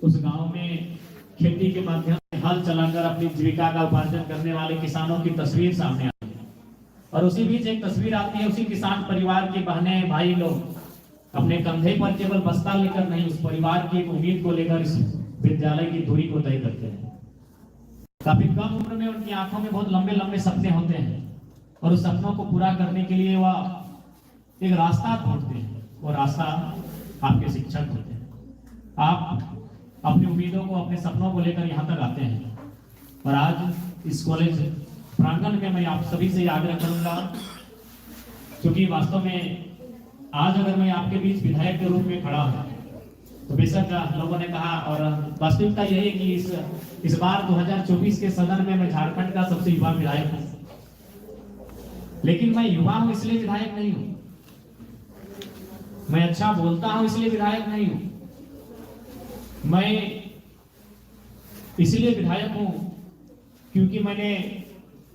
उस गांव में खेती के माध्यम से हल चलाकर अपनी जीविका का उपार्जन करने वाले किसानों की तस्वीर सामने आती है। और उसी बीच एक तस्वीर आती है, उसी किसान परिवार की बहनें भाई लोग अपने कंधे पर केवल बस्ता लेकर नहीं, उस परिवार की एक उम्मीद को लेकर इस विद्यालय की दूरी को तय करते हैं। काफी कम उम्र में उनकी आंखों में बहुत लंबे लंबे सपने होते हैं और उस सपनों को पूरा करने के लिए वह एक रास्ता ढूंढते हैं। वो रास्ता आपके शिक्षक होते हैं। आप अपनी उम्मीदों को, अपने सपनों को लेकर यहाँ तक आते हैं और आज इस कॉलेज प्रांगण में मैं आप सभी से आग्रह करूंगा, क्योंकि वास्तव में आज अगर मैं आपके बीच विधायक के रूप में खड़ा हूं तो बेशक लोगों ने कहा, और वास्तविकता यही है कि इस बार 2024 के सदन में मैं झारखंड का सबसे युवा विधायक हूं। लेकिन मैं युवा हूं इसलिए विधायक नहीं हूं, मैं अच्छा बोलता हूं इसलिए विधायक नहीं हूं, मैं इसलिए विधायक हूं क्योंकि मैंने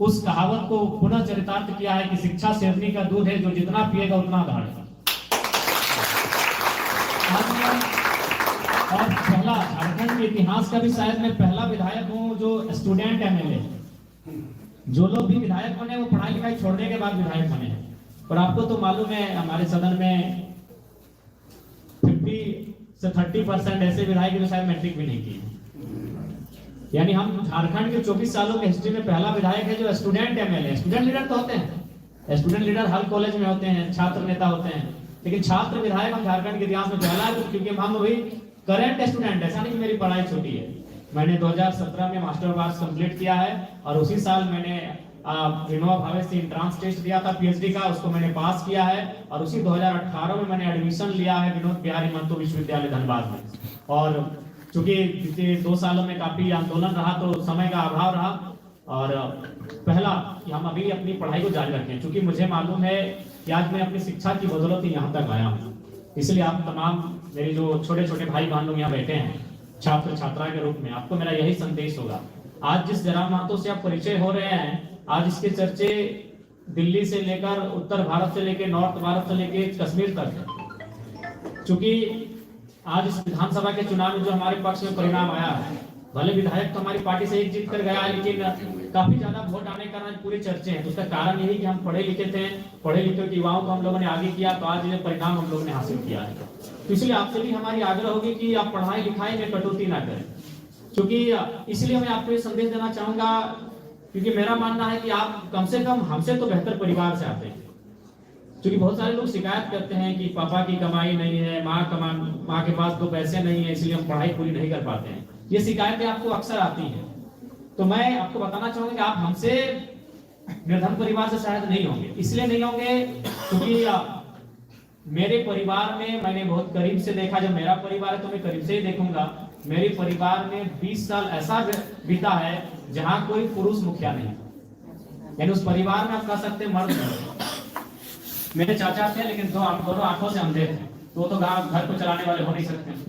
उस कहावत को पुनः चरितार्थ किया है कि शिक्षा शेरनी का दूध है, जो जितना पिएगा उतना दहाड़ेगा। और पहला झारखंड के इतिहास का भी शायद मैं पहला विधायक हूं जो स्टूडेंट एमएलए। जो लोग भी विधायक बने वो पढ़ाई लिखाई छोड़ने के बाद विधायक बने हैं। और आपको तो मालूम है हमारे सदन में 50 से 30% ऐसे विधायक जो शायद मैट्रिक भी नहीं किए। यानी हम झारखंड के 24 सालों के हिस्ट्री में पहला विधायक है जो स्टूडेंट एमएलए। स्टूडेंट लीडर तो होते हैं, स्टूडेंट लीडर हर कॉलेज में होते हैं, छात्र नेता होते हैं, लेकिन छात्र विधायक हम झारखंड के इतिहास में पहला है, क्योंकि हम अभी करंट स्टूडेंट। ऐसा नहीं कि मेरी पढ़ाई छोटी है। मैंने 2017 में मास्टर पास कंप्लीट किया है और उसी साल मैंने विनोबा भावे से एंट्रेंस टेस्ट दिया था पीएचडी का, उसको मैंने पास किया है। और उसी 2018 में मैंने एडमिशन लिया है विनोद बिहारी महतो विश्वविद्यालय धनबाद में। और चूंकि पिछले 2 सालों में काफी आंदोलन रहा तो समय का अभाव रहा, और पहला कि हम अभी अपनी पढ़ाई को जारी रखें, क्योंकि मुझे मालूम है कि आज मैं अपनी शिक्षा की बदौलत ही यहाँ तक आया हूँ। इसलिए आप तमाम मेरे जो छोटे छोटे भाई बहन लोग यहाँ बैठे हैं छात्र छात्रा के रूप में, आपको मेरा यही संदेश होगा। आज जिस जयराम महतो से आप परिचय हो रहे हैं, आज इसके चर्चे दिल्ली से लेकर उत्तर भारत से लेकर नॉर्थ भारत से लेकर कश्मीर तक है। चूंकि आज इस विधानसभा के चुनाव में जो हमारे पक्ष में परिणाम आया है, भले विधायक तो हमारी पार्टी से एक जीत कर गया है, लेकिन काफी ज्यादा वोट आने के कारण पूरे चर्चे हैं। तो उसका कारण यही कि हम पढ़े लिखे थे, पढ़े लिखे युवाओं को हम लोगों ने आगे किया, तो आज ये परिणाम हम लोगों ने हासिल किया है। तो इसलिए आपसे भी हमारी आग्रह होगी कि आप पढ़ाई लिखाई में कटौती ना करें। क्योंकि इसलिए मैं आपको ये संदेश देना चाहूंगा, क्योंकि मेरा मानना है कि आप कम से कम हमसे तो बेहतर परिवार से आते हैं। क्योंकि बहुत सारे लोग शिकायत करते हैं कि पापा की कमाई नहीं है, माँ के पास 2 पैसे नहीं है, इसलिए हम पढ़ाई पूरी नहीं कर पाते हैं। ये शिकायतें आपको अक्सर आती हैं। तो मैं आपको बताना चाहूंगा कि आप हमसे निर्धन परिवार से शायद नहीं होंगे। इसलिए नहीं होंगे क्योंकि मेरे परिवार में मैंने बहुत करीब से देखा। जब मेरा परिवार है तो मैं करीब से ही देखूंगा। मेरे परिवार में 20 साल ऐसा बीता है जहां कोई पुरुष मुखिया नहीं, यानी उस परिवार में आप कह सकते हैं मर्द नहीं। मेरे चाचा थे लेकिन दोनों आंखों से अंधे थे, तो घर को चलाने वाले हो नहीं सकते।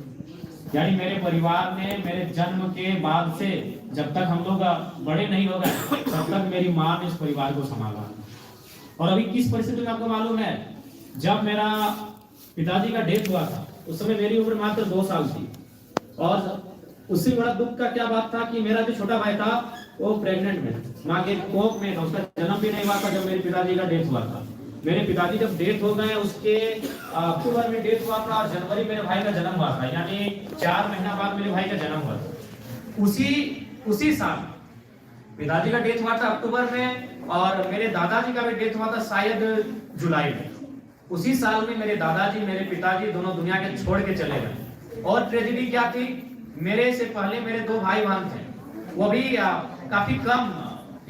यानी मेरे परिवार में मेरे जन्म के बाद से जब तक हम लोग बड़े नहीं हो गए तब तक मेरी माँ ने इस परिवार को संभाला। और अभी किस परिस्थिति में आपको मालूम है, जब मेरा पिताजी का डेथ हुआ था उस समय मेरी उम्र मात्र 2 साल थी। और उससे बड़ा दुख का क्या बात था कि मेरा जो छोटा भाई था वो प्रेग्नेंट में, माँ के कोख में था, उसका जन्म भी नहीं हुआ था जब मेरे पिताजी का डेथ हुआ था। मेरे पिताजी जब डेथ हो गए उसके अक्टूबर में डेथ हुआ था और जनवरी मेरे भाई का जन्म हुआ था, यानी 4 महीना बाद मेरे भाई का जन्म हुआ था। उसी साल पिताजी का डेथ हुआ था अक्टूबर में, और मेरे दादाजी का भी डेथ हुआ था शायद जुलाई में। उसी साल में मेरे दादाजी मेरे पिताजी दोनों दुनिया के छोड़ के चले गए। और ट्रेजेडी क्या थी, मेरे से पहले मेरे 2 भाई बहन थे, वो भी काफी कम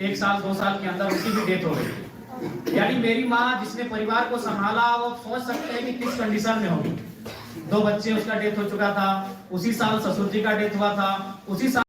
1 साल 2 साल के अंदर उनकी भी डेथ हो गई। यानी मेरी माँ जिसने परिवार को संभाला, वो सोच सकते हैं कि किस कंडीशन में होगी। 2 बच्चे उसका डेथ हो चुका था, उसी साल ससुर जी का डेथ हुआ था, उसी साल